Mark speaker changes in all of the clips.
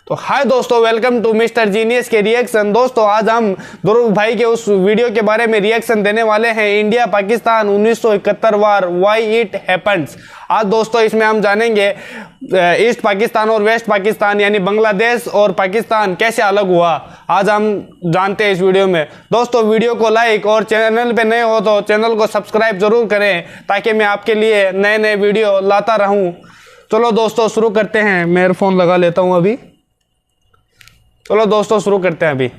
Speaker 1: तो हाय दोस्तों, welcome to mister genius के रिएक्शन। दोस्तों आज हम ध्रुव भाई के उस वीडियो के बारे में रिएक्शन देने वाले हैं, India Pakistan 1971 war why it happens. आज दोस्तों इसमें हम जानेंगे ईस्ट पाकिस्तान और वेस्ट पाकिस्तान यानी बांग्लादेश और पाकिस्तान कैसे अलग हुआ। आज हम जानते हैं इस वीडियो में। दोस्तों वीडियो को लाइक और चैनल पे नए हो तो चैनल को सब्सक्राइब जरूर करें ताकि मैं आपके लिए नए नए वीडियो लाता रहूं। चलो दोस्तों शुरू करते हैं। मैं ईयरफोन लगा लेता हूं अभी। चलो दोस्तों शुरू करते हैं अभी।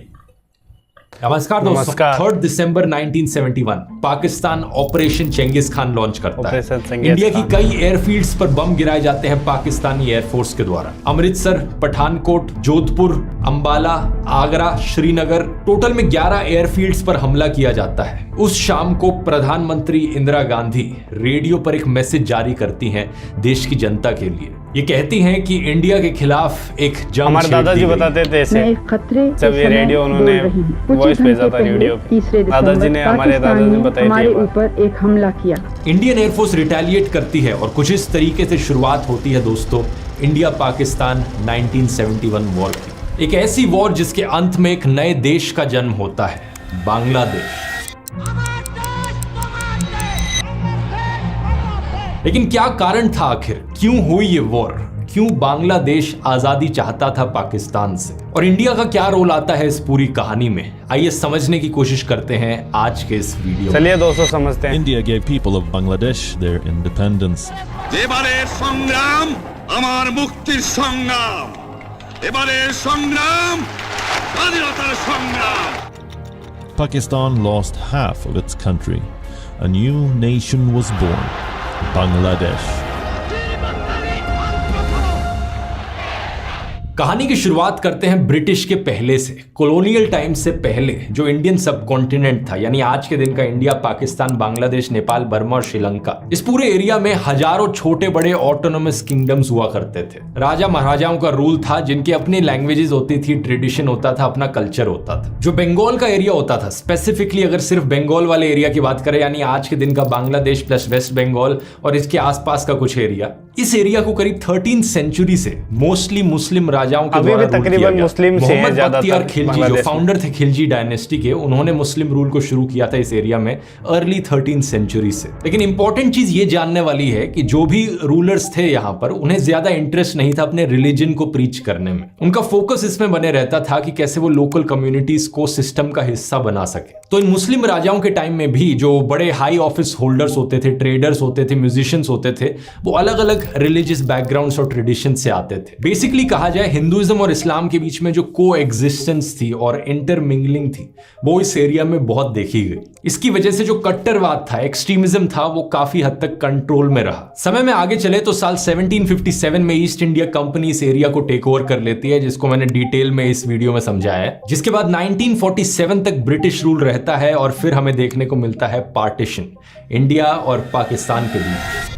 Speaker 2: नमस्कार दोस्तों। 3 दिसंबर 1971 पाकिस्तान ऑपरेशन चेंगिस खान लॉन्च करता है। इंडिया की कई एयरफील्ड्स पर बम गिराए जाते हैं पाकिस्तानी एयरफोर्स के द्वारा। अमृतसर, पठानकोट, जोधपुर, अंबाला, आगरा, श्रीनगर, टोटल में 11 एयरफील्ड्स पर हमला किया जाता है। उस शाम को प्रधानमंत्री इंदिरा गांधी रेडियो पर एक मैसेज जारी करती हैं देश की जनता के लिए। ये कहती हैं कि इंडिया के खिलाफ एक जंग।
Speaker 1: हमारे दादाजी बताते थे ऐसे जब ये रेडियो उन्होंने वॉइस भेजा था रेडियो पे। दादाजी ने हमारे बताई थी
Speaker 3: ऊपर एक हमला किया।
Speaker 2: इंडियन एयरफोर्स रिटेलिएट करती है और कुछ इस तरीके से शुरुआत होती है दोस्तों इंडिया पाकिस्तान 1971 वॉर की। एक ऐसी वॉर जिसके अंत में एक नए देश का जन्म होता है, बांग्लादेश। लेकिन क्या कारण था आखिर, क्यों हुई ये वॉर, क्यों बांग्लादेश आजादी चाहता था पाकिस्तान से, और इंडिया का क्या रोल आता है इस पूरी कहानी में? आइए समझने की कोशिश करते हैं आज के इस वीडियो में।
Speaker 1: चलिए दोस्तों समझते हैं।
Speaker 4: India gave people of Bangladesh their independence.
Speaker 5: এবারের সংগ্রাম আমার মুক্তির সংগ্রাম, এবারের সংগ্রাম স্বাধীনতার সংগ্রাম।
Speaker 4: Pakistan lost half of its country. A new nation was born, Bangladesh.
Speaker 2: कहानी की शुरुआत करते हैं ब्रिटिश के पहले से, कॉलोनियल टाइम से पहले जो इंडियन सबकॉन्टिनेंट था, यानी आज के दिन का इंडिया, पाकिस्तान, बांग्लादेश, नेपाल, बर्मा और श्रीलंका। इस पूरे एरिया में हजारों छोटे बड़े ऑटोनोमस किंगडम्स हुआ करते थे। राजा महाराजाओं का रूल था जिनकी अपनी लैंग्वेजेस होती थी, ट्रेडिशन होता था, अपना कल्चर होता था। जो बंगाल का एरिया होता था, स्पेसिफिकली अगर सिर्फ बंगाल वाले एरिया की बात करें, यानी आज के दिन का बांग्लादेश प्लस वेस्ट बंगाल और इसके आसपास का कुछ एरिया, इस एरिया को करीब 13वीं सेंचुरी से मोस्टली मुस्लिम राजाओं के द्वारा
Speaker 1: तकरीबन मुस्लिम से
Speaker 2: मोहम्मद बख्तियार खिलजी जो फाउंडर थे खिलजी डायनेस्टी के, उन्होंने मुस्लिम रूल को शुरू किया था इस एरिया में अर्ली 13वीं सेंचुरी से। लेकिन इंपॉर्टेंट चीज ये जानने वाली है कि जो भी रूलर्स थे यहाँ पर, उन्हें ज्यादा इंटरेस्ट नहीं था अपने रिलीजन को प्रीच करने में। उनका फोकस इसमें बने रहता था कि कैसे वो लोकल कम्युनिटीज को सिस्टम का हिस्सा बना सके। तो इन मुस्लिम राजाओं के टाइम में भी जो बड़े हाई ऑफिस होल्डर्स होते थे, ट्रेडर्स होते थे, म्यूजिशियंस होते थे, वो अलग अलग रिलीजियस बैकग्राउंड्स और ट्रेडिशन से आते थे। बेसिकली कहा जाए हिंदुइज्म और इस्लाम के बीच में जो को एग्जिस्टेंस थी और इंटरमिंगलिंग थी, वो इस एरिया में बहुत देखी गई। इसकी वजह से जो कट्टरवाद था, एक्सट्रीमिज्म था, वो काफी हद तक कंट्रोल में रहा। समय में आगे चले तो साल 1757 में ईस्ट इंडिया कंपनी इस एरिया को टेक ओवर कर लेती है, जिसको मैंने डिटेल में इस वीडियो में समझाया है। जिसके बाद 1947 तक ब्रिटिश रूल रहता है और फिर हमें देखने को मिलता है पार्टीशन इंडिया और पाकिस्तान के बीच।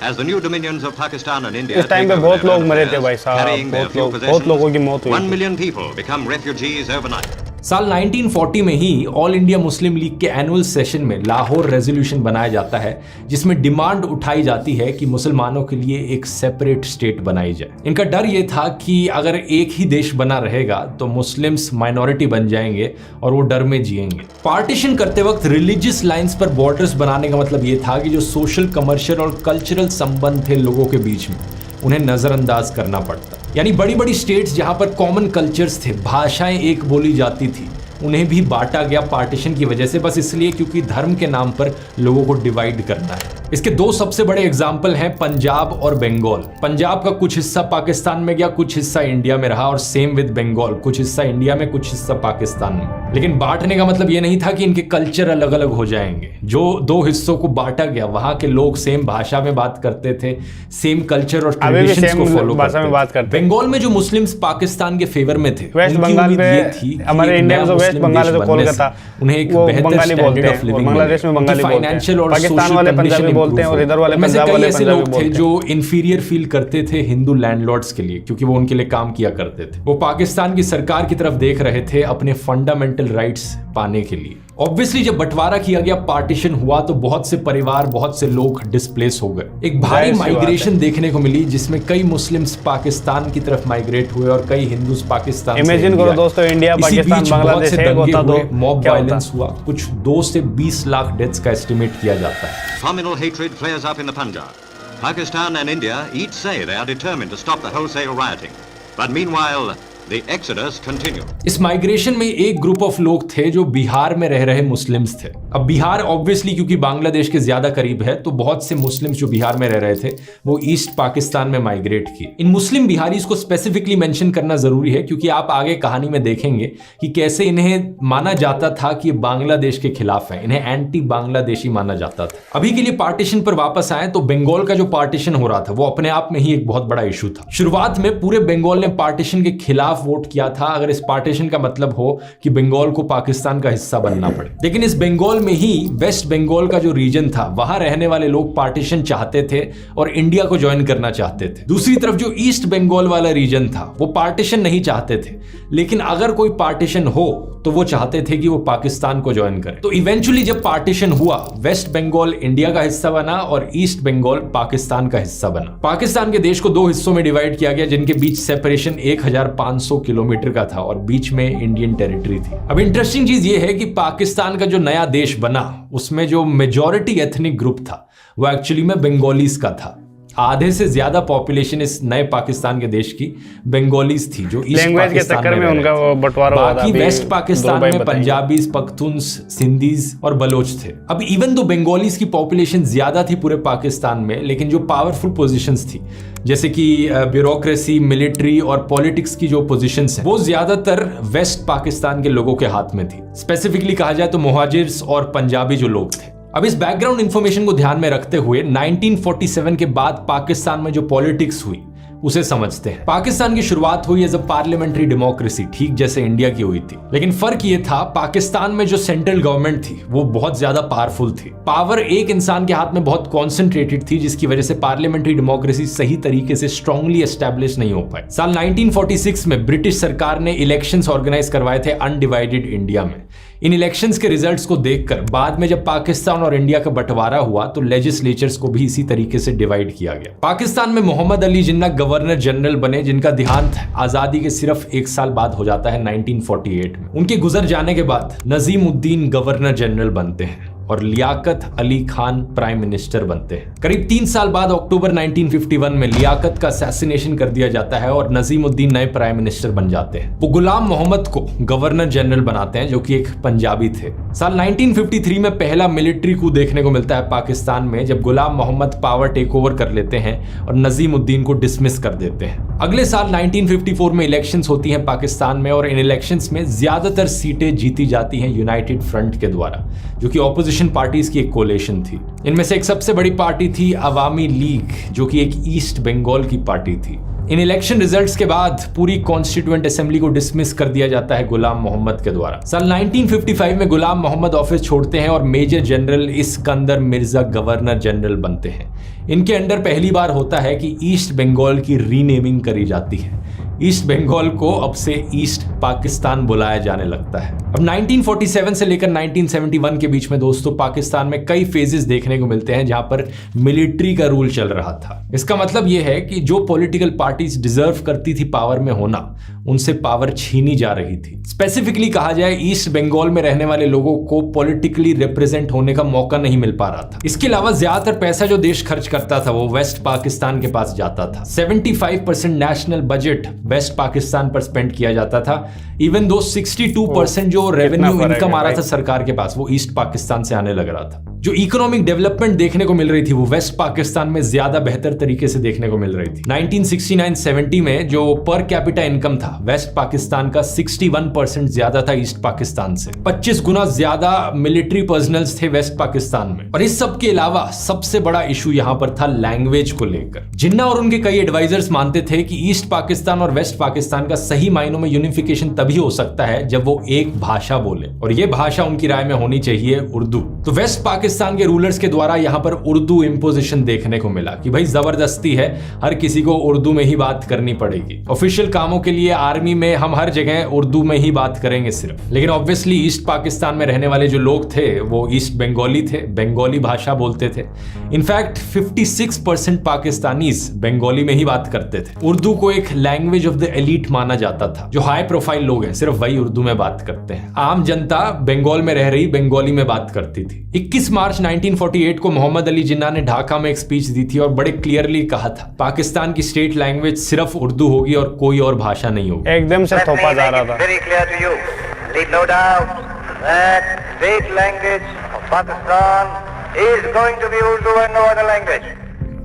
Speaker 5: As the new dominions of Pakistan and India
Speaker 1: इस टाइम पे बहुत लोग मरे थे भाई साहब, बहुत लोगों की मौत हुई।
Speaker 5: 1 million people become refugees overnight.
Speaker 2: साल 1940 में ही ऑल इंडिया मुस्लिम लीग के एनुअल सेशन में लाहौर रेजोल्यूशन बनाया जाता है, जिसमें डिमांड उठाई जाती है कि मुसलमानों के लिए एक सेपरेट स्टेट बनाई जाए। इनका डर यह था कि अगर एक ही देश बना रहेगा तो मुस्लिम्स माइनॉरिटी बन जाएंगे और वो डर में जिएंगे। पार्टीशन करते वक्त रिलीजियस लाइंस पर बॉर्डर्स बनाने का मतलब ये था कि जो सोशल, कमर्शियल और कल्चरल संबंध थे लोगों के बीच में, उन्हें नजरअंदाज करना पड़ता। यानी बड़ी बड़ी स्टेट्स जहां पर कॉमन कल्चर्स थे, भाषाएं एक बोली जाती थी, उन्हें भी बांटा गया पार्टीशन की वजह से, बस इसलिए क्योंकि धर्म के नाम पर लोगों को डिवाइड करना है। इसके दो सबसे बड़े एग्जाम्पल हैं पंजाब और बंगाल। पंजाब का कुछ हिस्सा पाकिस्तान में गया, कुछ हिस्सा इंडिया में रहा, और सेम विद बंगाल, कुछ हिस्सा इंडिया में, कुछ हिस्सा पाकिस्तान में। लेकिन बांटने का मतलब ये नहीं था कि इनके कल्चर अलग अलग हो जाएंगे। जो दो हिस्सों को बांटा गया, वहां के लोग सेम भाषा में बात करते थे, सेम कल्चर और ट्रेडिशंस को फॉलो करते थे। बंगाल में जो मुस्लिम्स पाकिस्तान के फेवर में थे,
Speaker 1: वेस्ट बंगाल में हमारे इंडिया में वेस्ट बंगाल है तो कोलकाता,
Speaker 2: उन्हें एक
Speaker 1: वो
Speaker 2: बेहतर
Speaker 1: बंगाली बोलते
Speaker 2: स्टैंडर्ड ऑफ
Speaker 1: हैं,
Speaker 2: लिविंग,
Speaker 1: बांग्लादेश में बंगाली बोलते हैं,
Speaker 2: फाइनेंशियल और
Speaker 1: पाकिस्तान वाले पंजाबी बोलते हैं और इधर वाले पंजाब वाले
Speaker 2: ऐसे
Speaker 1: पंजाबी
Speaker 2: लोग थे
Speaker 1: बोलते हैं
Speaker 2: जो इंफीरियर फील करते थे हिंदू लैंडलॉर्ड्स के लिए, क्योंकि वो उनके लिए काम किया करते थे। वो पाकिस्तान की सरकार की तरफ देख रहे थे अपने फंडामेंटल राइट्स पाने के लिए। ऑब्वियसली जब बंटवारा किया गया, पार्टीशन हुआ, तो बहुत से परिवार, बहुत से लोग डिस्प्लेस हो गए। एक भारी माइग्रेशन देखने को मिली जिसमें कई मुस्लिम्स पाकिस्तान की तरफ माइग्रेट हुए और कई हिंदूज पाकिस्तान।
Speaker 1: इमेजिन करो दोस्तों, इंडिया पाकिस्तान बांग्लादेश एक होता तो
Speaker 2: मॉब वायलेंस हुआ। कुछ 2 से 20 लाख डेथ्स का एस्टिमेट किया जाता है।
Speaker 5: Communal hatred flares up in the Punjab. Pakistan and India each say they are determined to stop the wholesale rioting. But meanwhile, the exodus continued.
Speaker 2: इस माइग्रेशन में एक ग्रुप ऑफ लोग थे जो बिहार में रह रहे मुस्लिम्स थे। अब बिहार ऑब्वियसली क्योंकि बांग्लादेश के ज्यादा करीब है, तो बहुत से मुस्लिम्स जो बिहार में रह रहे थे वो ईस्ट पाकिस्तान में माइग्रेट किए। इन मुस्लिम बिहारीज को स्पेसिफिकली मेंशन करना जरूरी है क्योंकि आप आगे कहानी में देखेंगे कि कैसे इन्हें माना जाता था कि बांग्लादेश के खिलाफ है, इन्हें एंटी बांग्लादेशी माना जाता था। अभी के लिए पार्टीशन पर वापस आए तो बंगाल का जो पार्टीशन हो रहा था वो अपने आप में ही एक बहुत बड़ा इशू था। शुरुआत में पूरे बंगाल ने पार्टीशन के खिलाफ वोट किया था, अगर इस पार्टीशन का मतलब हो कि बंगाल को पाकिस्तान का हिस्सा बनना पड़े। लेकिन इस बंगाल में ही वेस्ट बंगाल का जो रीजन था, वहां रहने वाले लोग पार्टीशन चाहते थे और इंडिया को ज्वाइन करना चाहते थे। दूसरी तरफ जो ईस्ट बंगाल वाला रीजन था वो पार्टीशन नहीं चाहते थे, लेकिन अगर कोई पार्टीशन हो तो वो चाहते थे कि वो पाकिस्तान को ज्वाइन करे। तो इवेंचुअली जब पार्टीशन हुआ, वेस्ट बंगाल इंडिया का हिस्सा बना और ईस्ट बंगाल पाकिस्तान का हिस्सा बना। पाकिस्तान के देश को 2 हिस्सों में डिवाइड किया गया जिनके बीच सेपरेशन 1500 किलोमीटर का था और बीच में इंडियन टेरिटरी थी। अब इंटरेस्टिंग चीज ये है कि पाकिस्तान का जो नया देश बना उसमें जो मेजॉरिटी एथनिक ग्रुप था वो एक्चुअली में बंगालीज का था। आधे से ज्यादा पॉपुलेशन इस नए पाकिस्तान के देश की बंगालीज थी जो ईस्ट पाकिस्तान में
Speaker 1: उनका वो बंटवारा हुआ था।
Speaker 2: बाकी वेस्ट पाकिस्तान में पंजाबीज, पख्तून्स, सिंधीज और बलोच थे। अब इवन दो बंगालीज की पॉपुलेशन ज्यादा थी पूरे पाकिस्तान में, लेकिन जो पावरफुल पोजीशंस थी जैसे कि ब्यूरोक्रेसी, मिलिट्री और पॉलिटिक्स की जो पोजीशंस हैं वो ज्यादातर वेस्ट पाकिस्तान के लोगों के हाथ में थी। स्पेसिफिकली कहा जाए तो मुहाजिर्स और पंजाबी जो लोग थे। अब इस बैकग्राउंड इंफॉर्मेशन को ध्यान में रखते हुए 1947 के बाद पाकिस्तान में जो पॉलिटिक्स हुई उसे समझते हैं। पाकिस्तान की शुरुआत हुई एज अ पार्लियामेंट्री डेमोक्रेसी, ठीक जैसे इंडिया की हुई थी, लेकिन फर्क ये था पाकिस्तान में जो सेंट्रल गवर्नमेंट थी वो बहुत ज्यादा पावरफुल थी। पावर एक इंसान के हाथ में बहुत कॉन्सेंट्रेटेड थी, जिसकी वजह से पार्लियामेंट्री डेमोक्रेसी सही तरीके से स्ट्रांगली एस्टैब्लिश नहीं हो पाई। साल 1946 में ब्रिटिश सरकार ने इलेक्शंस ऑर्गेनाइज करवाए थे अनडिवाइडेड इंडिया में। इन इलेक्शंस के रिजल्ट्स को देखकर बाद में जब पाकिस्तान और इंडिया का बंटवारा हुआ तो लेजिस्लेचर्स को भी इसी तरीके से डिवाइड किया गया। पाकिस्तान में मोहम्मद अली जिन्ना गवर्नर जनरल बने, जिनका देहांत आजादी के सिर्फ 1 साल बाद हो जाता है 1948 में। उनके गुजर जाने के बाद नजीमुद्दीन गवर्नर जनरल बनते हैं और लियाकत अली खान प्राइम मिनिस्टर बनते हैं। करीब 3 साल बाद अक्टूबर 1951 में लियाकत का असैसिनेशन कर दिया जाता है और नजीमुद्दीन नए प्राइम मिनिस्टर बन जाते हैं। वो गुलाम मोहम्मद को गवर्नर जनरल बनाते हैं जो कि एक पंजाबी थे। साल 1953 में पहला मिलिट्री कू देखने को मिलता है पाकिस्तान में, जब गुलाम मोहम्मद पावर टेक ओवर कर लेते हैं और नजीमुद्दीन को डिसमिस कर देते हैं। अगले साल 1954 में इलेक्शंस होती हैं पाकिस्तान में और इन इलेक्शंस में ज्यादातर सीटें जीती जाती हैं यूनाइटेड फ्रंट के द्वारा, जो कि ऑपोजिशन पार्टीज की एक कोलेशन थी। इनमें से एक सबसे बड़ी पार्टी थी अवामी लीग, जो कि एक ईस्ट बंगाल की पार्टी थी। इन इलेक्शन रिजल्ट्स के बाद पूरी कॉन्स्टिट्यूएंट असेंबली को डिसमिस कर दिया जाता है गुलाम मोहम्मद के द्वारा। साल 1955 में गुलाम मोहम्मद ऑफिस छोड़ते हैं और major general Iskander Mirza governor general बनते हैं। इनके अंडर पहली बार होता है कि ईस्ट बंगाल की रीनेमिंग करी जाती है। ईस्ट बंगाल को अब से ईस्ट पाकिस्तान बुलाया जाने लगता है। अब 1947 से लेकर 1971 के बीच में दोस्तों पाकिस्तान में कई फेजेस देखने को मिलते हैं जहां पर मिलिट्री का रूल चल रहा था। इसका मतलब यह है कि जो पॉलिटिकल पार्टीज डिजर्व करती थी पावर में होना, उनसे पावर छीनी जा रही थी। स्पेसिफिकली कहा जाए ईस्ट बंगाल में रहने वाले लोगों को पॉलिटिकली रिप्रेजेंट होने का मौका नहीं मिल पा रहा था। इसके अलावा ज्यादातर पैसा जो देश खर्च करता था वो वेस्ट पाकिस्तान के पास जाता था। 75% नेशनल बजट वेस्ट पाकिस्तान पर स्पेंड किया जाता था, इवन दो 62% जो रेवेन्यू इनकम आ रहा था सरकार के पास वो ईस्ट पाकिस्तान से आने लग रहा था। जो इकोनॉमिक डेवलपमेंट देखने को मिल रही थी वो वेस्ट पाकिस्तान में ज्यादा बेहतर तरीके से देखने को मिल रही थी। 1969-70 में जो पर कैपिटा इनकम था वेस्ट पाकिस्तान का 61% ज्यादा था ईस्ट पाकिस्तान से। 25 गुना ज्यादा मिलिट्री पर्सनल्स थे वेस्ट पाकिस्तान में। और इस सब के अलावा सबसे बड़ा इशू यहां पर था लैंग्वेज को लेकर। जिन्ना और उनके कई एडवाइजर्स मानते थे कि ईस्ट पाकिस्तान और वेस्ट पाकिस्तान का सही मायनों में यूनिफिकेशन तभी हो सकता है जब वो एक भाषा बोले, और ये भाषा उनकी राय में होनी चाहिए उर्दू। तो वेस्ट पाकिस्तान पाकिस्तान के रूलर्स के द्वारा यहाँ पर उर्दू इम्पोजिशन देखने को मिला कि भाई जबरदस्ती है, हर किसी को उर्दू में ही बात करनी पड़ेगी। ऑफिशियल कामों के लिए आर्मी में हम हर जगह उर्दू में ही बात करेंगे सिर्फ। लेकिन ऑब्वियसली ईस्ट पाकिस्तान में रहने वाले जो लोग थे वो ईस्ट बंगाली थे, बंगाली भाषा बोलते थे। इनफैक्ट 56% पाकिस्तानीज बंगाली में ही बात करते थे। उर्दू को एक लैंग्वेज ऑफ द एलीट माना जाता था। जो हाई प्रोफाइल लोग हैं सिर्फ वही उर्दू में बात करते हैं। आम जनता बंगाल में रह रही बंगाली में बात करती थी। 21 मार्च 1948 को मोहम्मद अली जिन्ना ने ढाका में एक स्पीच दी थी और बड़े क्लियरली कहा था पाकिस्तान की स्टेट लैंग्वेज सिर्फ उर्दू होगी और कोई और भाषा नहीं होगी।
Speaker 1: एकदम से थोपा जा रहा था।
Speaker 3: Very clear to you. Leave no doubt that state language of Pakistan is going to be Urdu and no other language.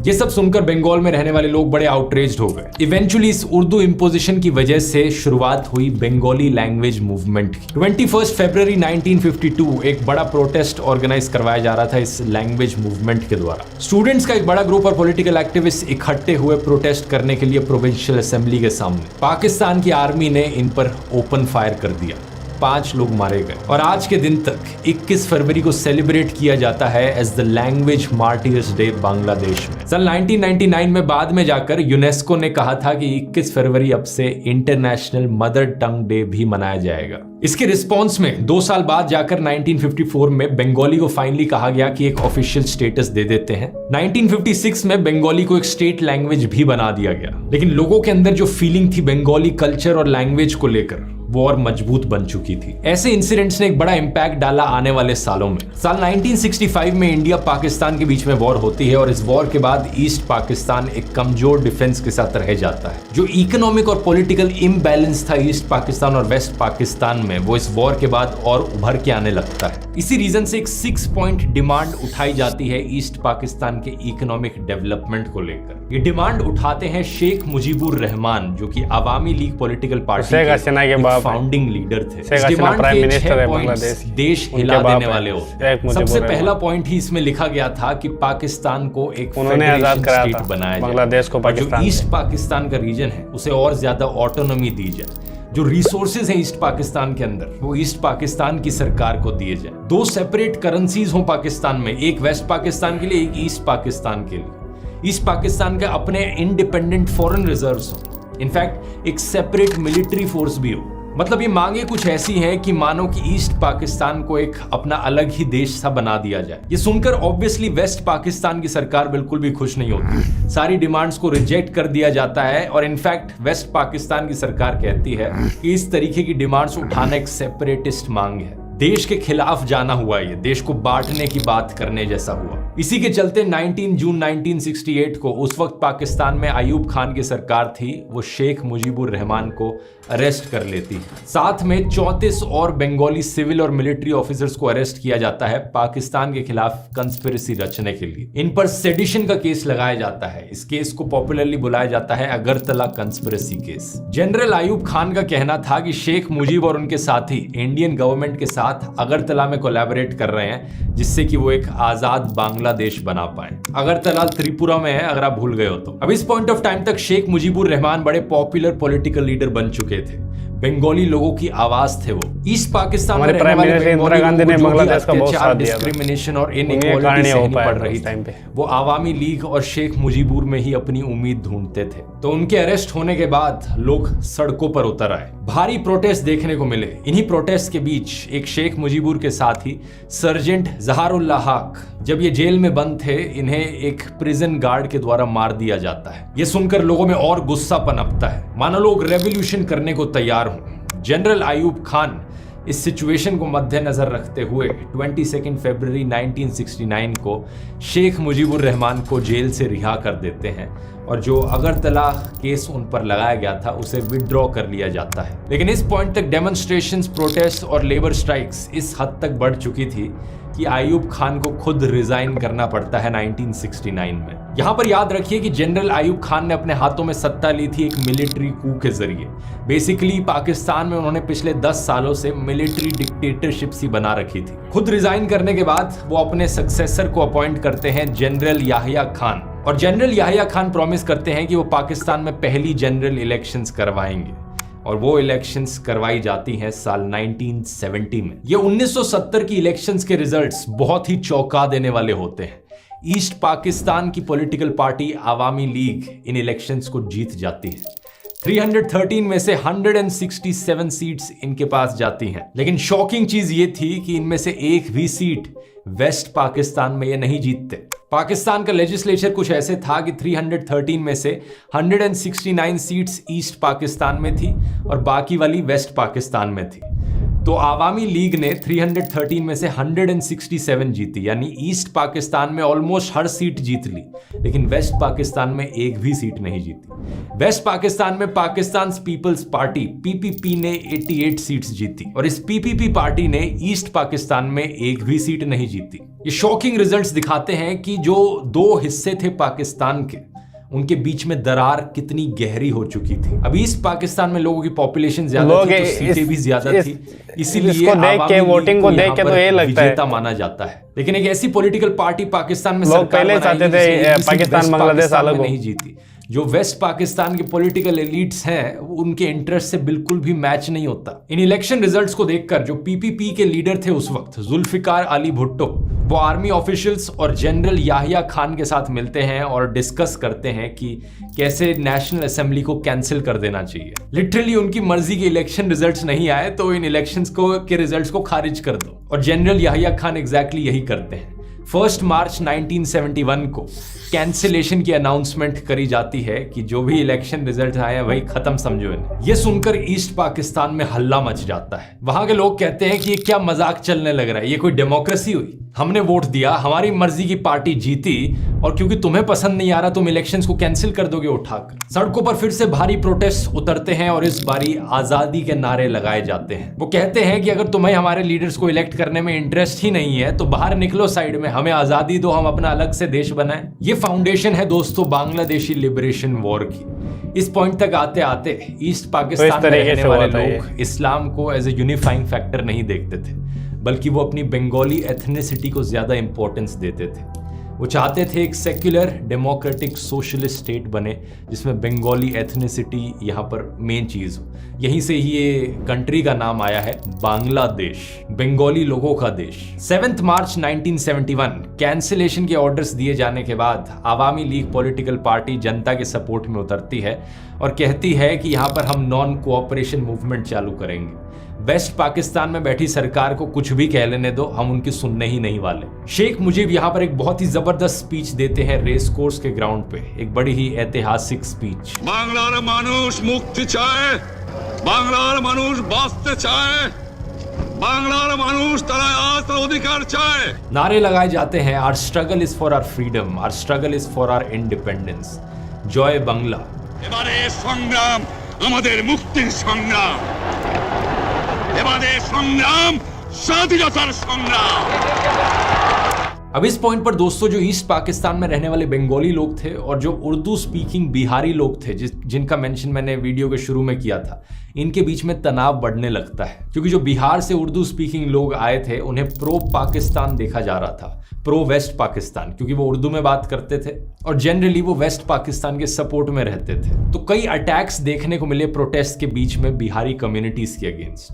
Speaker 2: ये सब सुनकर बंगाल में रहने वाले लोग बड़े आउटरेज्ड हो गए। इवेंचुअली इस उर्दू इम्पोजिशन की वजह से शुरुआत हुई बंगाली लैंग्वेज मूवमेंट की। 21 फरवरी 1952 एक बड़ा प्रोटेस्ट ऑर्गेनाइज करवाया जा रहा था इस लैंग्वेज मूवमेंट के द्वारा। स्टूडेंट्स का एक बड़ा ग्रुप और पॉलिटिकल एक्टिविस्ट इकट्ठे हुए प्रोटेस्ट करने के लिए प्रोविंशियल असेंबली के सामने। पाकिस्तान की आर्मी ने इन पर ओपन फायर कर दिया, 5 लोग मारे गए और आज के दिन तक 21 फरवरी को सेलिब्रेट किया जाता है as the language martyrs day Bangladesh में। सन 1999 में बाद में जाकर यूनेस्को ने कहा था कि 21 फरवरी अब से इंटरनेशनल मदर टंग डे भी मनाया जाएगा। इसके रिस्पॉन्स में 2 साल बाद जाकर 1954 में बंगाली को फाइनली कहा गया कि एक ऑफिशियल स्टेटस दे देते हैं। 1956 में बंगाली को एक स्टेट लैंग्वेज भी बना दिया गया। लेकिन लोगों के अंदर जो फीलिंग थी बंगाली कल्चर और लैंग्वेज को लेकर वो और मजबूत बन चुकी थी। ऐसे इंसिडेंट्स ने एक बड़ा इंपैक्ट डाला आने वाले सालों में। साल 1965 में इंडिया पाकिस्तान के बीच में वॉर होती है और इस वॉर के बाद ईस्ट पाकिस्तान एक कमजोर डिफेंस के साथ रह जाता है। जो इकोनॉमिक और पॉलिटिकल इम्बैलेंस था ईस्ट पाकिस्तान और वेस्ट पाकिस्तान में वो इस वॉर के बाद और उभर के आने लगता है। इसी रीजन से एक 6 पॉइंट डिमांड उठाई जाती है ईस्ट पाकिस्तान के इकोनॉमिक डेवलपमेंट को लेकर। ये डिमांड उठाते हैं शेख मुजीबुर रहमान जो कि अवामी लीग पॉलिटिकल पार्टी के फाउंडिंग लीडर थे। इस डिमांड के 6 पॉइंट्स देश हिला देने वाले होते। सबसे पहला पॉइंट ही इसमें लिखा गया था कि पाकिस्तान को एक फेडरेशन स्टेट बनाया जाए। बांग्लादेश को जो ईस्ट पाकिस्तान का रीजन है उसे और ज्यादा ऑटोनॉमी दी जाए। जो रिसोर्सेज हैं ईस्ट पाकिस्तान के अंदर वो ईस्ट पाकिस्तान की सरकार को दिए जाए। 2 सेपरेट करेंसीज हों पाकिस्तान में, एक वेस्ट पाकिस्तान के लिए, एक ईस्ट पाकिस्तान के लिए। ईस्ट पाकिस्तान के अपने इंडिपेंडेंट फॉरेन रिजर्व्स हो, इनफैक्ट एक सेपरेट मिलिट्री फोर्स भी हो। मतलब ये मांगे कुछ ऐसी हैं कि मानो कि ईस्ट पाकिस्तान को एक अपना अलग ही देश सा बना दिया जाए। ये सुनकर ऑब्वियसली वेस्ट पाकिस्तान की सरकार बिल्कुल भी खुश नहीं होती। सारी डिमांड्स को रिजेक्ट कर दिया जाता है और इनफैक्ट वेस्ट पाकिस्तान की सरकार कहती है कि इस तरीके की डिमांड्स उठाना एक सेपरेटिस्ट मांग है। देश के खिलाफ जाना हुआ, ये देश को बांटने की बात करने जैसा हुआ। इसी के चलते 19 जून 1968 को उस वक्त पाकिस्तान में अयूब खान की सरकार थी, वो शेख मुजीबुर रहमान को अरेस्ट कर लेती है। साथ में 34 और बंगाली सिविल और मिलिट्री ऑफिसर्स को अरेस्ट किया जाता है पाकिस्तान के खिलाफ कंस्पिरेसी रचने के लिए। इन पर सेडिशन का केस लगाया जाता है। इस केस को पॉपुलरली बुलाया जाता है Agartala conspiracy case. General Ayub Khan का कहना था कि शेख मुजीब और उनके साथी इंडियन गवर्नमेंट के साथ अगरतला में कोलैबोरेट कर रहे हैं जिससे कि वो एक आजाद बांग्लादेश बना पाए। अगरतला त्रिपुरा में है अगर आप भूल गए हो तो। अब इस पॉइंट ऑफ टाइम तक शेख मुजीबुर रहमान बड़े पॉपुलर पॉलिटिकल लीडर बन चुके थे। बंगाली लोगों की आवाज थे वो। ईस्ट पाकिस्तान में रहने वाले
Speaker 1: इंदिरा गांधी ने बांग्लादेश का बहुत साथ दिया।
Speaker 2: डिस्क्रिमिनेशन और इनइक्वालिटी सहनी पड़ रही थी। वो आवामी लीग और शेख मुजीबुर में ही अपनी उम्मीद ढूंढते थे। तो उनके अरेस्ट होने के बाद लोग सड़कों पर उतर आए। भारी प्रोटेस्ट देखने को मिले। इन्हीं प्रोटेस्ट के बीच एक शेख मुजीबुर के साथी सर्जेंट जहारुल्लाह हक जब ये जेल में बंद थे, इन्हें एक प्रिजन गार्ड के द्वारा मार दिया जाता है। ये सुनकर लोगों में और गुस्सा पनपता है, मानो लोग रेवोल्यूशन करने को तैयार हों। जनरल अयूब खान इस सिचुएशन को मद्देनजर रखते हुए 22 फरवरी 1969 को शेख मुजीबुर रहमान को जेल से रिहा कर देते हैं और जो अगरतला केस उन पर लगाया गया था उसे विड्रॉ कर लिया जाता है। लेकिन इस पॉइंट तक डेमोन्स्ट्रेशंस, प्रोटेस्ट और लेबर स्ट्राइक्स इस हद तक बढ़ चुकी थी कि अयूब खान को खुद रिजाइन करना पड़ता है 1969 में। यहाँ पर याद रखिए कि जनरल अयूब खान ने अपने हाथों में सत्ता ली थी एक मिलिट्री कू के जरिए। बेसिकली पाकिस्तान में उन्होंने पिछले 10 सालों से मिलिट्री डिक्टेटरशिप सी बना रखी थी। खुद रिजाइन करने के बाद वो अपने सक्सेसर को अपॉइंट करते हैं जनरल याहिया खान, और जनरल याहिया खान प्रॉमिस करते हैं कि वो पाकिस्तान में पहली जनरल इलेक्शंस करवाएंगे और वो इलेक्शंस करवाई जाती हैं साल 1970 में। ये 1970 की इलेक्शंस के रिजल्ट्स बहुत ही चौंका देने वाले होते हैं। ईस्ट पाकिस्तान की पॉलिटिकल पार्टी आवामी लीग इन इलेक्शंस को जीत जाती है। 313 में से 167 सीट्स इनके पास जाती हैं। लेकिन शॉकिंग चीज ये थी कि इनमें से एक भी सीट वेस्ट पाकिस्तान में ये नहीं जीतते। पाकिस्तान का लेजिस्लेचर कुछ ऐसे था कि 313 में से 169 सीट्स ईस्ट पाकिस्तान में थी और बाकी वाली वेस्ट पाकिस्तान में थी। तो आवामी लीग ने 313 में से 167 जीती, यानी ईस्ट पाकिस्तान में ऑलमोस्ट हर सीट जीत ली, लेकिन वेस्ट पाकिस्तान में एक भी सीट नहीं जीती। वेस्ट पाकिस्तान में पाकिस्तान पीपल्स पार्टी पीपीपी ने 88 सीट्स जीती और इस पीपीपी पार्टी ने ईस्ट पाकिस्तान में एक भी सीट नहीं जीती। ये शॉकिंग रिजल्ट्स दिखाते हैं कि जो दो हिस्से थे पाकिस्तान के, उनके बीच में दरार कितनी गहरी हो चुकी थी। अब ईस्ट पाकिस्तान में लोगों की पॉपुलेशन ज्यादा थी, तो सीटें भी ज्यादा थी, इसीलिए
Speaker 1: वोटिंग को देख के तो ये लगता है
Speaker 2: विजेता माना जाता है। लेकिन एक ऐसी पॉलिटिकल पार्टी पाकिस्तान में
Speaker 1: लोग पहले चाहते थे पाकिस्तान बांग्लादेश अलग हो,
Speaker 2: नहीं जीती। जो वेस्ट पाकिस्तान के पॉलिटिकल एलिट्स हैं उनके इंटरेस्ट से बिल्कुल भी मैच नहीं होता। इन इलेक्शन रिजल्ट्स को देखकर जो पीपीपी के लीडर थे उस वक्त, जुल्फिकार अली भुट्टो, वो आर्मी ऑफिशियल्स और जनरल याहिया खान के साथ मिलते हैं और डिस्कस करते हैं कि कैसे नेशनल असेंबली को कैंसिल कर देना चाहिए। लिटरली उनकी मर्जी के इलेक्शन रिजल्ट्स नहीं आए तो इन इलेक्शंस के रिजल्ट्स को खारिज कर दो, और जनरल याहिया खान एग्जैक्टली यही करते हैं। 1 मार्च 1971 को कैंसिलेशन की अनाउंसमेंट करी जाती है कि जो भी इलेक्शन रिजल्ट आए हैं वही खत्म समझो इन्हें। ये सुनकर ईस्ट पाकिस्तान में हल्ला मच जाता है। वहां के लोग कहते हैं कि ये क्या मजाक चलने लग रहा है, ये कोई डेमोक्रेसी हुई? हमने वोट दिया, हमारी मर्जी की पार्टी जीती, और क्योंकि तुम्हें पसंद नहीं आ रहा तुम इलेक्शंस को कैंसिल कर दोगे उठाकर। सड़कों पर फिर से भारी प्रोटेस्ट उतरते हैं और इस बारी आजादी के नारे लगाए जाते हैं। वो कहते हैं कि अगर तुम्हें हमारे लीडर्स को इलेक्ट करने में इंटरेस्ट ही नहीं है तो बाहर निकलो साइड में, हमें आजादी दो, हम अपना अलग से देश बनाएं। ये फाउंडेशन है दोस्तों बांग्लादेशी लिबरेशन वॉर की। इस पॉइंट तक आते आते ईस्ट पाकिस्तान में रहने वाले लोग इस्लाम को एज ए यूनिफाइंग फैक्टर नहीं देखते थे, बल्कि वो अपनी बंगाली एथनिसिटी को ज्यादा इंपॉर्टेंस देते थे। वो चाहते थे एक सेक्युलर डेमोक्रेटिक सोशलिस्ट स्टेट बने जिसमें बंगाली एथनिसिटी यहाँ पर मेन चीज हो। यहीं से ही ये कंट्री का नाम आया है बांग्लादेश, बंगाली लोगों का देश। 7 मार्च 1971 कैंसिलेशन के ऑर्डर्स दिए जाने के बाद आवामी लीग पॉलिटिकल पार्टी जनता के सपोर्ट में उतरती है और कहती है कि यहाँ पर हम नॉन कोऑपरेशन मूवमेंट चालू करेंगे। वेस्ट पाकिस्तान में बैठी सरकार को कुछ भी कह लेने दो, हम उनकी सुनने ही नहीं वाले। शेख मुजीब यहाँ पर एक बहुत ही जबरदस्त स्पीच देते हैं रेस कोर्स के ग्राउंड पे, एक बड़ी ही ऐतिहासिक स्पीच।
Speaker 6: बांग्लार मानुष मुक्ति चाहे, बांग्लार मानुष बाँचते चाहे, बांग्लार मानुष तारा अधिकार चाहे।
Speaker 2: नारे लगाए जाते हैं, our struggle is for our freedom, our struggle is for our independence, जय बांग्ला।
Speaker 6: এবারে সংগ্রাম আমাদের মুক্তির সংগ্রাম, এবারে সংগ্রাম স্বাধীনতার সংগ্রাম।
Speaker 2: अब इस पॉइंट पर दोस्तों जो ईस्ट पाकिस्तान में रहने वाले बंगाली लोग थे और जो उर्दू स्पीकिंग बिहारी लोग थे जिनका मेंशन मैंने वीडियो के शुरू में किया था, इनके बीच में तनाव बढ़ने लगता है। क्योंकि जो बिहार से उर्दू स्पीकिंग लोग आए थे उन्हें प्रो पाकिस्तान देखा जा रहा था, प्रो वेस्ट पाकिस्तान, क्योंकि वो उर्दू में बात करते थे और जनरली वो वेस्ट पाकिस्तान के सपोर्ट में रहते थे। तो कई अटैक्स देखने को मिले प्रोटेस्ट के बीच में बिहारी कम्युनिटीज के अगेंस्ट।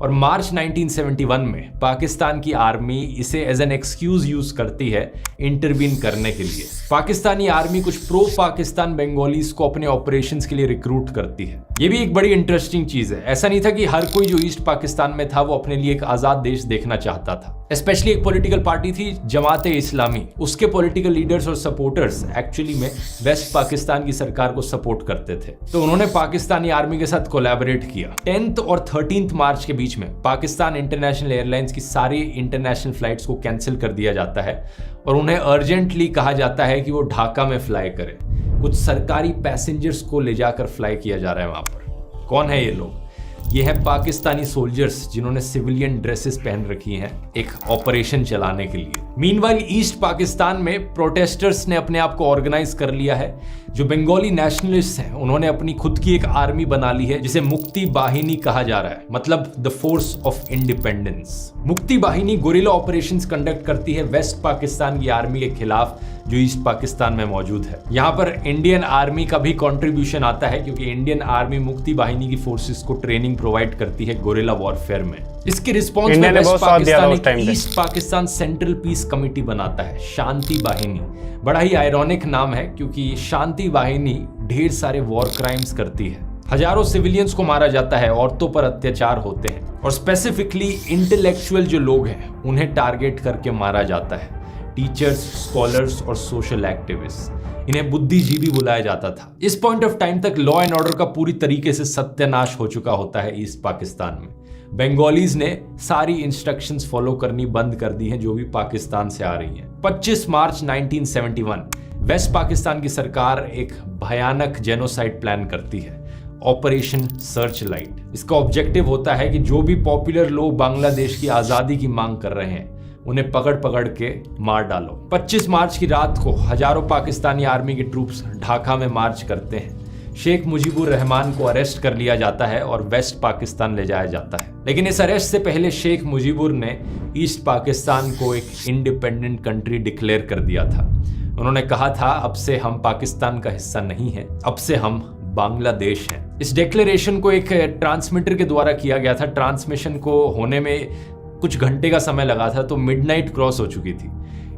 Speaker 2: और मार्च 1971 में पाकिस्तान की आर्मी इसे एज एन एक्सक्यूज यूज करती है इंटरवीन करने के लिए। पाकिस्तानी आर्मी कुछ प्रो पाकिस्तान बंगालीज को अपने ऑपरेशंस के लिए रिक्रूट करती है। ये भी एक बड़ी इंटरेस्टिंग चीज है। ऐसा नहीं था कि हर कोई जो ईस्ट पाकिस्तान में था वो अपने लिए एक आजाद देश देखना चाहता था। स्पेशली एक पॉलिटिकल पार्टी थी जमाते इस्लामी, उसके पॉलिटिकल लीडर्स और सपोर्टर्स एक्चुअली में वेस्ट पाकिस्तान की सरकार को सपोर्ट करते थे। तो उन्होंने पाकिस्तानी आर्मी के साथ कोलैबोरेट किया। 10 और 13 मार्च के बीच में पाकिस्तान इंटरनेशनल एयरलाइंस की सारी इंटरनेशनल फ्लाइट्स को कैंसिल कर दिया जाता है और उन्हें अर्जेंटली कहा जाता है कि वो ढाका में फ्लाई करें। कुछ सरकारी पैसेंजर्स को ले जाकर फ्लाई किया जा रहा है वहां पर। कौन है ये लोग? ये है पाकिस्तानी सोल्जर्स जिन्होंने सिविलियन ड्रेसेस पहन रखी हैं एक ऑपरेशन चलाने के लिए। मीनवाइल ईस्ट पाकिस्तान में प्रोटेस्टर्स ने अपने आप को ऑर्गेनाइज कर लिया है। जो बंगाली नेशनलिस्ट हैं उन्होंने अपनी खुद की एक आर्मी बना ली है जिसे मुक्ति बाहिनी कहा जा रहा है, मतलब द फोर्स ऑफ इंडिपेंडेंस। मुक्ति बाहिनी गुरिल्ला ऑपरेशंस कंडक्ट करती है वेस्ट पाकिस्तान की आर्मी के खिलाफ जो ईस्ट पाकिस्तान में मौजूद है। यहाँ पर इंडियन आर्मी का भी कंट्रीब्यूशन आता है क्योंकि इंडियन आर्मी मुक्ति बाहिनी की फोर्सेस को ट्रेनिंग प्रोवाइड करती है गुरिल्ला वॉरफेयर में। इसके रिस्पॉन्स में वेस्ट पाकिस्तान एक east Pakistan central peace committee बनाता है, शांति बाहिनी। बड़ा ही आयरॉनिक नाम है क्योंकि शांति बाहिनी ढेर सारे वॉर क्राइम्स करती है। हजारों सिविलियंस को मारा जाता है, औरतों पर अत्याचार होते हैं और स्पेसिफिकली इंटेलेक्चुअल जो लोग हैं उन्हें टारगेट करके मारा जाता है। टीचर्स, स्कॉलर्स और सोशल एक्टिविस्ट, इन्हें बुद्धिजीवी बुलाया जाता था। इस पॉइंट ऑफ टाइम तक लॉ एंड ऑर्डर का पूरी तरीके से सत्यानाश हो चुका होता है ईस्ट पाकिस्तान में। बंगालीज ने सारी इंस्ट्रक्शंस फॉलो करनी बंद कर दी हैं जो भी पाकिस्तान से आ रही हैं। 25 मार्च 1971 वेस्ट पाकिस्तान की सरकार एक भयानक जेनोसाइड प्लान करती है, ऑपरेशन सर्च लाइट। इसका ऑब्जेक्टिव होता है कि जो भी पॉपुलर लोग बांग्लादेश की आजादी की मांग कर रहे हैं उन्हें पकड़ पकड़ के मार डालो। 25 मार्च की रात को हजारों पाकिस्तानी आर्मी के ट्रूप्स ढाका में मार्च करते हैं। शेख मुजीबुर रहमान को अरेस्ट कर लिया जाता है और वेस्ट पाकिस्तान ले जाया जाता है। लेकिन इस अरेस्ट से पहले शेख मुजीबुर ने ईस्ट पाकिस्तान को एक इंडिपेंडेंट कंट्री डिक्लेयर कर दिया था। उन्होंने कहा था अब से हम पाकिस्तान का हिस्सा नहीं है, अब से हम बांग्लादेश हैं। इस डिक्लेरेशन को एक ट्रांसमीटर के द्वारा किया गया था। ट्रांसमिशन को होने में कुछ घंटे का समय लगा था, तो मिडनाइट क्रॉस हो चुकी थी।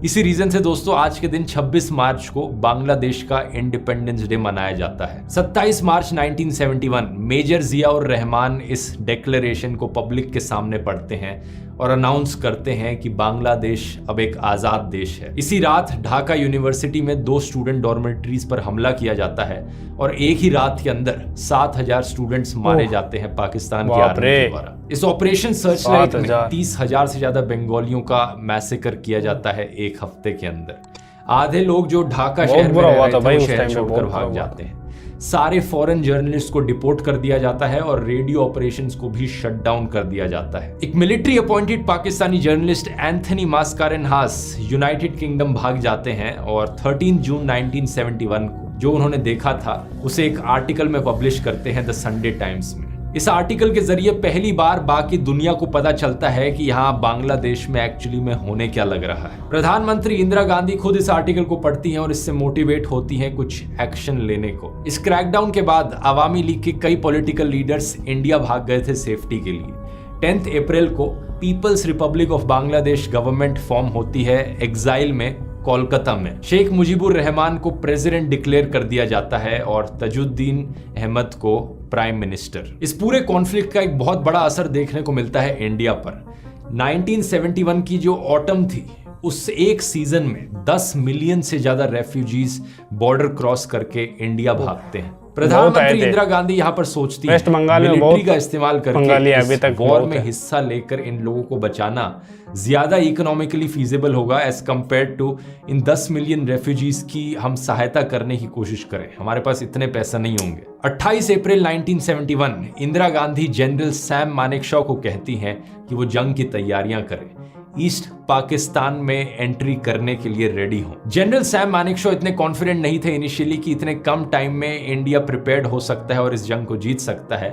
Speaker 2: इसी रीजन से दोस्तों आज के दिन 26 मार्च को बांग्लादेश का इंडिपेंडेंस डे मनाया जाता है। 27 मार्च 1971 मेजर जियाउर रहमान इस डिक्लेरेशन को पब्लिक के सामने पढ़ते हैं और अनाउंस करते हैं कि बांग्लादेश अब एक आजाद देश है। इसी रात ढाका यूनिवर्सिटी में 2 स्टूडेंट डॉर्मेटरीज पर हमला किया जाता है और एक ही रात के अंदर 7000 स्टूडेंट्स मारे जाते हैं पाकिस्तान की आर्मी के द्वारा। इस ऑपरेशन सर्च लाइट में 30,000 से ज्यादा बंगालियों का मैसेकर किया जाता है एक हफ्ते के अंदर। आधे लोग जो ढाका शहर में रह रहे थे वो शहर छोड़कर भाग जाते हैं। सारे फॉरेन जर्नलिस्ट को डिपोर्ट कर दिया जाता है और रेडियो ऑपरेशंस को भी शट डाउन कर दिया जाता है। एक military appointed Pakistani journalist Anthony Mascarenhas United Kingdom भाग जाते हैं और 13 जून 1971 को जो उन्होंने देखा था उसे एक आर्टिकल में पब्लिश करते हैं द संडे टाइम्स में। इस आर्टिकल के जरिए पहली बार बाकी दुनिया को पता चलता है कि यहाँ बांग्लादेश में एक्चुअली में होने क्या लग रहा है। प्रधानमंत्री इंदिरा गांधी खुद इस आर्टिकल को पढ़ती हैं और इससे मोटिवेट होती हैं कुछ एक्शन लेने को। इस क्रैकडाउन के बाद अवामी लीग के कई पॉलिटिकल लीडर्स इंडिया भाग गए थे सेफ्टी के लिए। 10 अप्रैल को people's republic of Bangladesh government form होती है एग्जाइल में कोलकाता में। शेख मुजीबुर रहमान को प्रेसिडेंट डिक्लेयर कर दिया जाता है और तजुद्दीन अहमद को प्राइम मिनिस्टर। इस पूरे कॉन्फ्लिक्ट का एक बहुत बड़ा असर देखने को मिलता है इंडिया पर। 1971 की जो ऑटम थी उस एक सीजन में 10 मिलियन से ज्यादा रेफ्यूजीज बॉर्डर क्रॉस करके इंडिया भागते हैं। प्रधानमंत्री इंदिरा गांधी यहाँ पर सोचती है मिलिट्री का इस्तेमाल करके वॉर में हिस्सा लेकर इन लोगों को बचाना ज्यादा इकोनॉमिकली फीजिबल होगा as compare to in 10 million refugees की हम सहायता करने की कोशिश करें। हमारे पास इतने पैसा नहीं होंगे। 28 अप्रैल 1971 इंदिरा गांधी जनरल सैम मानेकशॉ को कहती हैं कि वो जंग की तैयारियां करें, ईस्ट पाकिस्तान में एंट्री करने के लिए रेडी हो। जनरल सैम मानेकशॉ इतने कॉन्फिडेंट नहीं थे इनिशियली कि इतने कम टाइम में इंडिया प्रिपेयर्ड हो सकता है और इस जंग को जीत सकता है,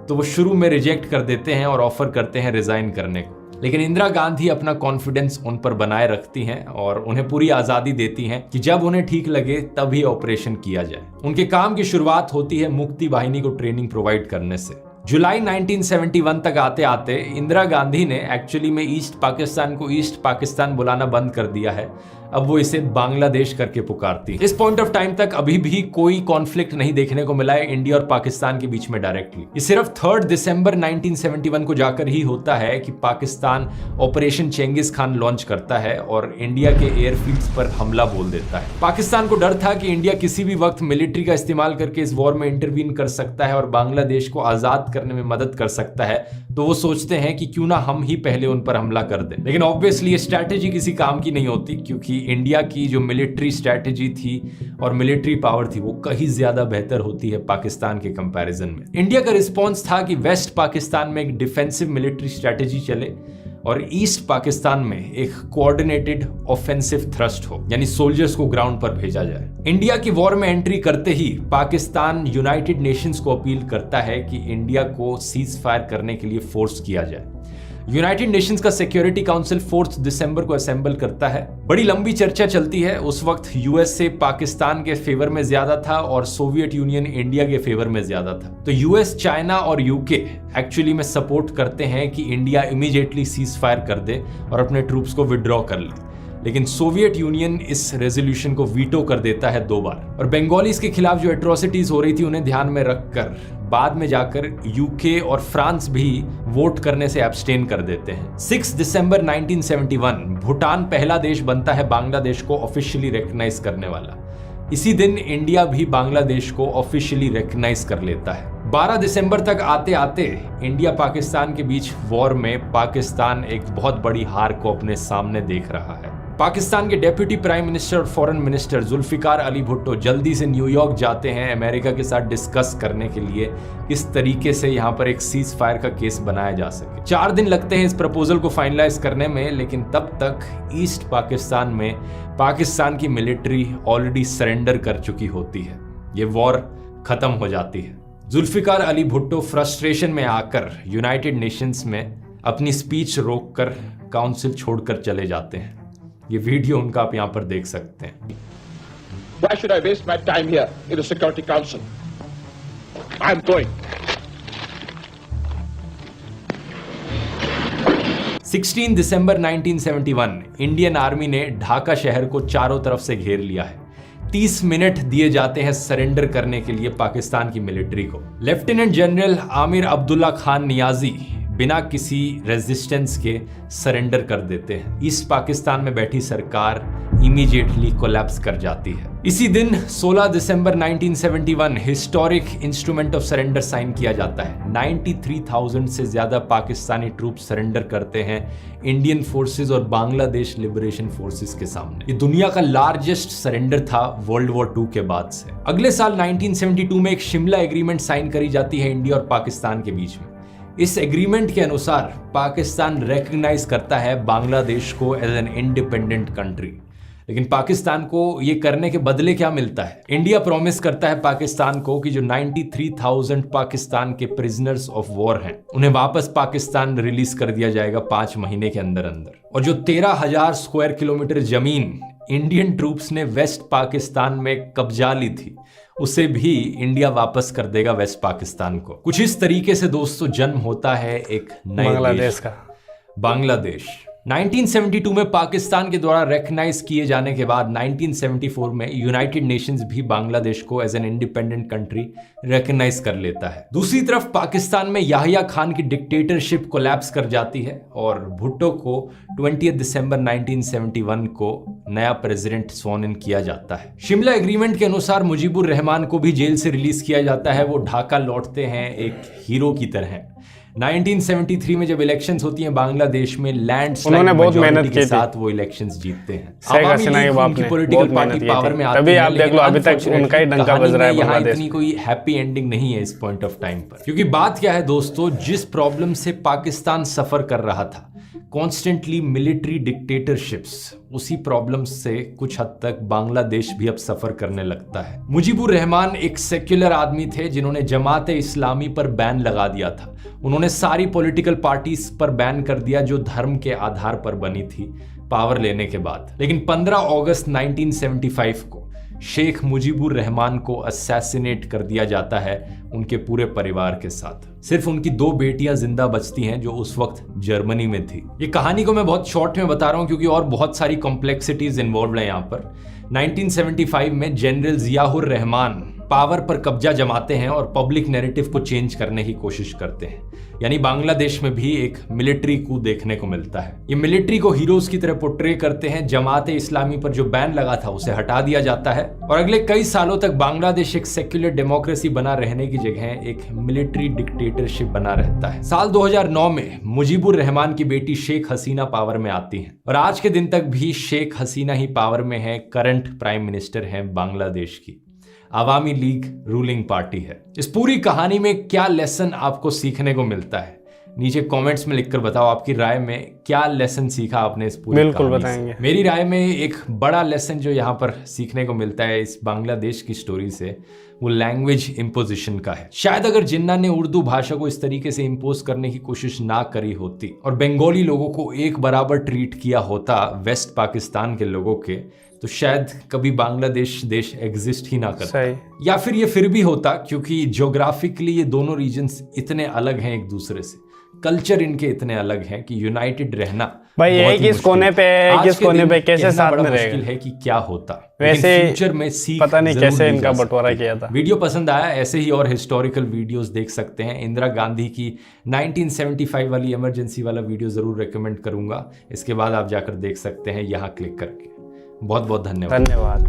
Speaker 2: तो वो शुरू में रिजेक्ट कर देते हैं और ऑफर करते हैं रिजाइन करने को। लेकिन इंदिरा गांधी अपना कॉन्फिडेंस उन पर बनाए रखती हैं और उन्हें पूरी आजादी देती हैं कि जब उन्हें ठीक लगे तभी ऑपरेशन किया जाए। उनके काम की शुरुआत होती है मुक्ति बाहिनी को ट्रेनिंग प्रोवाइड करने से। जुलाई 1971 तक आते आते इंदिरा गांधी ने एक्चुअली में ईस्ट पाकिस्तान को ईस्ट पाकिस्तान बुलाना बंद कर दिया है। अब वो इसे बांग्लादेश करके पुकारती है। इस पॉइंट ऑफ टाइम तक अभी भी कोई कॉन्फ्लिक्ट नहीं देखने को मिला है इंडिया और पाकिस्तान के बीच में डायरेक्टली। ये सिर्फ 3 दिसंबर 1971 को जाकर ही होता है कि पाकिस्तान ऑपरेशन चेंगिस खान लॉन्च करता है और इंडिया के एयरफील्ड्स पर हमला बोल देता है। पाकिस्तान को डर था कि इंडिया किसी भी वक्त मिलिट्री का इस्तेमाल करके इस वॉर में इंटरवीन कर सकता है और बांग्लादेश को आजाद करने में मदद कर सकता है, तो वो सोचते हैं कि क्यों ना हम ही पहले उन पर हमला कर दें। लेकिन ऑब्वियसली ये स्ट्रैटेजी किसी काम की नहीं होती क्योंकि कि इंडिया की जो मिलिट्री स्ट्रैटेजी थी और मिलिट्री पावर थी वो कहीं ज्यादा बेहतर होती है पाकिस्तान के कंपैरिजन में। इंडिया का रिस्पॉन्स था कि वेस्ट पाकिस्तान में एक डिफेंसिव मिलिट्री स्ट्रैटेजी चले और ईस्ट पाकिस्तान में एक कोऑर्डिनेटेड ऑफेंसिव थ्रस्ट हो, यानी सोल्जर्स को ग्राउंड पर भेजा जाए। इंडिया की वॉर में एंट्री करते ही पाकिस्तान यूनाइटेड नेशंस को अपील करता है कि इंडिया को सीज फायर करने के लिए फोर्स किया जाए। यूनाइटेड नेशंस का सिक्योरिटी काउंसिल 4 दिसंबर को असेंबल करता है। बड़ी लंबी चर्चा चलती है। उस वक्त यूएसए पाकिस्तान के फेवर में ज्यादा था और सोवियत यूनियन इंडिया के फेवर में ज्यादा था। तो यूएस, चाइना और यूके एक्चुअली में सपोर्ट करते हैं कि इंडिया इमीडिएटली सीज फायर कर दे और अपने ट्रूप्स को विड्रॉ कर ले, लेकिन सोवियत यूनियन इस रेजोल्यूशन को वीटो कर देता है 2 बार। और बंगालीज के खिलाफ जो एट्रोसिटीज हो रही थी उन्हें ध्यान में रखकर बाद में जाकर यूके और फ्रांस भी वोट करने से एब्सटेन कर देते हैं। 6 दिसंबर 1971 भूटान पहला देश बनता है बांग्लादेश को ऑफिशियली रिकॉग्नाइज करने वाला। इसी दिन इंडिया भी बांग्लादेश को ऑफिशियली रिकॉग्नाइज कर लेता है। 12 दिसंबर तक आते आते इंडिया पाकिस्तान के बीच वॉर में पाकिस्तान एक बहुत बड़ी हार को अपने सामने देख रहा है। पाकिस्तान के डेप्यूटी प्राइम मिनिस्टर और फॉरेन मिनिस्टर जुल्फिकार अली भुट्टो जल्दी से न्यूयॉर्क जाते हैं अमेरिका के साथ डिस्कस करने के लिए किस तरीके से यहाँ पर एक सीज फायर का केस बनाया जा सके। 4 दिन लगते हैं इस प्रपोजल को फाइनलाइज करने में, लेकिन तब तक ईस्ट पाकिस्तान में पाकिस्तान की मिलिट्री ऑलरेडी सरेंडर कर चुकी होती है। ये वॉर खत्म हो जाती है। जुल्फिकार अली भुट्टो फ्रस्ट्रेशन में आकर यूनाइटेड नेशंस में अपनी स्पीच रोककर काउंसिल छोड़कर चले जाते हैं। ये वीडियो उनका आप यहां पर देख सकते हैं।
Speaker 7: Why should I waste my time here in the Security Council? I'm going.
Speaker 2: 16 दिसंबर 1971 इंडियन आर्मी ने ढाका शहर को चारों तरफ से घेर लिया है। 30 मिनट दिए जाते हैं सरेंडर करने के लिए पाकिस्तान की मिलिट्री को। लेफ्टिनेंट जनरल आमिर अब्दुल्ला खान नियाजी बिना किसी रेजिस्टेंस के सरेंडर कर देते हैं। ईस्ट पाकिस्तान में बैठी सरकार इमीडिएटली कोलैप्स कर जाती है। इसी दिन 16 दिसंबर 1971 historic instrument of surrender sign किया जाता है। 93,000 से ज्यादा पाकिस्तानी ट्रूप सरेंडर करते हैं इंडियन फोर्सेस और बांग्लादेश लिबरेशन फोर्सेस के सामने। ये दुनिया का लार्जेस्ट सरेंडर था वर्ल्ड वॉर 2 के बाद से। अगले साल 1972 में एक शिमला एग्रीमेंट साइन करी जाती है इंडिया और पाकिस्तान के बीच में। इस एग्रीमेंट के अनुसार पाकिस्तान रिकॉग्नाइज करता है बांग्लादेश को एज एन इंडिपेंडेंट कंट्री, लेकिन पाकिस्तान को यह करने के बदले क्या मिलता है? इंडिया प्रॉमिस करता है पाकिस्तान को कि जो 93,000 पाकिस्तान के प्रिजनर्स ऑफ वॉर हैं उन्हें वापस पाकिस्तान रिलीज कर दिया जाएगा 5 महीने के अंदर अंदर। और जो 13,000 स्क्वायर किलोमीटर जमीन इंडियन ट्रूप्स ने वेस्ट पाकिस्तान में कब्जा ली थी उसे भी इंडिया वापस कर देगा वेस्ट पाकिस्तान को। कुछ इस तरीके से दोस्तों जन्म होता है एक नए
Speaker 1: बांग्लादेश का।
Speaker 2: बांग्लादेश 1972 में पाकिस्तान के द्वारा रिकॉग्नाइज किए जाने के बाद 1974 में यूनाइटेड नेशंस भी बांग्लादेश को as an independent country recognise कर लेता है। दूसरी तरफ पाकिस्तान में याहिया खान की डिक्टेटरशिप कोलैप्स कर जाती है और भुट्टो को 20 दिसंबर 1971 को नया प्रेसिडेंट स्वॉन इन किया जाता है। शिमला एग्रीमेंट के अनुसार मुजीबुर रहमान को भी जेल से रिलीज किया जाता है। वो ढाका लौटते हैं एक हीरो की तरह। 1973 में जब इलेक्शंस होती हैं बांग्लादेश में लैंडस्लाइड मेजॉरिटी के साथ वो इलेक्शंस जीतते हैं।
Speaker 1: शेख हसीना के बाप ने
Speaker 2: पॉलिटिकल पार्टी पावर में आती है।
Speaker 1: तभी आप देख लो अभी तक उनका ही डंका बज रहा है बांग्लादेश।
Speaker 2: इतनी कोई हैप्पी एंडिंग नहीं है इस पॉइंट ऑफ टाइम पर, क्योंकि बात क्या है दोस्तों, जिस प्रॉब्लम से पाकिस्तान सफर कर रहा था, कॉन्स्टेंटली मिलिट्री डिक्टेटरशिप्स, उसी प्रॉब्लम से कुछ हद तक बांग्लादेश भी अब सफर करने लगता है। मुजीबुर रहमान एक सेक्युलर आदमी थे जिन्होंने जमात इस्लामी पर बैन लगा दिया था। उन्होंने सारी पॉलिटिकल पार्टीज पर बैन कर दिया जो धर्म के आधार पर बनी थी पावर लेने के बाद। लेकिन 15 अगस्त 1975 को शेख मुजीबुर रहमान को असैसिनेट कर दिया जाता है उनके पूरे परिवार के साथ। सिर्फ उनकी 2 बेटियां जिंदा बचती हैं जो उस वक्त जर्मनी में थी। ये कहानी को मैं बहुत शॉर्ट में बता रहा हूं क्योंकि और बहुत सारी कॉम्प्लेक्सिटीज इन्वॉल्व है यहाँ पर। 1975 में जनरल जियाउर रहमान पावर पर कब्जा जमाते हैं और पब्लिक नैरेटिव को चेंज करने की कोशिश करते हैं। यानी बांग्लादेश में भी एक मिलिट्री कू देखने को मिलता है। ये मिलिट्री को हीरोज की तरह पोर्ट्रे करते हैं। जमात इस्लामी पर जो बैन लगा था उसे हटा दिया जाता है और अगले कई सालों तक बांग्लादेश एक सेक्युलर डेमोक्रेसी बना रहने की जगह एक मिलिट्री डिक्टेटरशिप बना रहता है। साल 2009 में मुजीबुर रहमान की बेटी शेख हसीना पावर में आती हैं और आज के दिन तक भी शेख हसीना ही पावर में है, करंट प्राइम मिनिस्टर हैं बांग्लादेश की। अवामी लीग रूलिंग पार्टी है। इस पूरी कहानी में क्या लेसन आपको सीखने को मिलता है? नीचे कमेंट्स में लिखकर बताओ आपकी राय में क्या लेसन सीखा आपने इस पूरी
Speaker 1: बिल्कुल
Speaker 2: कहानी
Speaker 1: बताएंगे।
Speaker 2: से। मेरी राय में एक बड़ा लेसन जो यहाँ पर सीखने को मिलता है इस बांग्लादेश की स्टोरी से, वो लैंग्वेज इम्पोजिशन का है। शायद अगर जिन्ना ने उर्दू भाषा को इस तरीके से इम्पोज करने की कोशिश ना करी होती और बंगाली लोगों को एक बराबर ट्रीट किया होता वेस्ट पाकिस्तान के लोगों के, तो शायद कभी बांग्लादेश देश एग्जिस्ट ही ना करता। या फिर ये फिर भी होता, क्योंकि ज्योग्राफिकली ये दोनों रीजन्स इतने अलग हैं एक दूसरे से, कल्चर इनके इतने अलग हैं कि यूनाइटेड रहना
Speaker 1: भाई एक इस कोने पे कैसे साथ में रहेगा
Speaker 2: मुश्किल है कि क्या होता।
Speaker 1: वैसे
Speaker 2: फ्यूचर में सीख
Speaker 1: पता नहीं
Speaker 2: जरूर
Speaker 1: कैसे
Speaker 2: ली
Speaker 1: इनका
Speaker 2: जा
Speaker 1: बंटवारा
Speaker 2: सकती है।
Speaker 1: किया था।
Speaker 2: वीडियो पसंद आया, ऐसे ही और हिस्टोरिकल वीडियोस देख सकते हैं। इंदिरा गांधी की 1975 वाली इमरजेंसी वाला वीडियो जरूर रेकमेंड करूंगा। इसके बाद आप जाकर देख सकते हैं यहाँ क्लिक करके। बहुत बहुत धन्यवाद।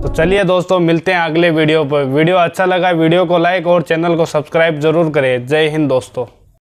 Speaker 1: तो चलिए दोस्तों, मिलते हैं अगले वीडियो पर। वीडियो अच्छा लगा वीडियो को लाइक और चैनल को सब्सक्राइब जरूर करें। जय हिंद दोस्तों।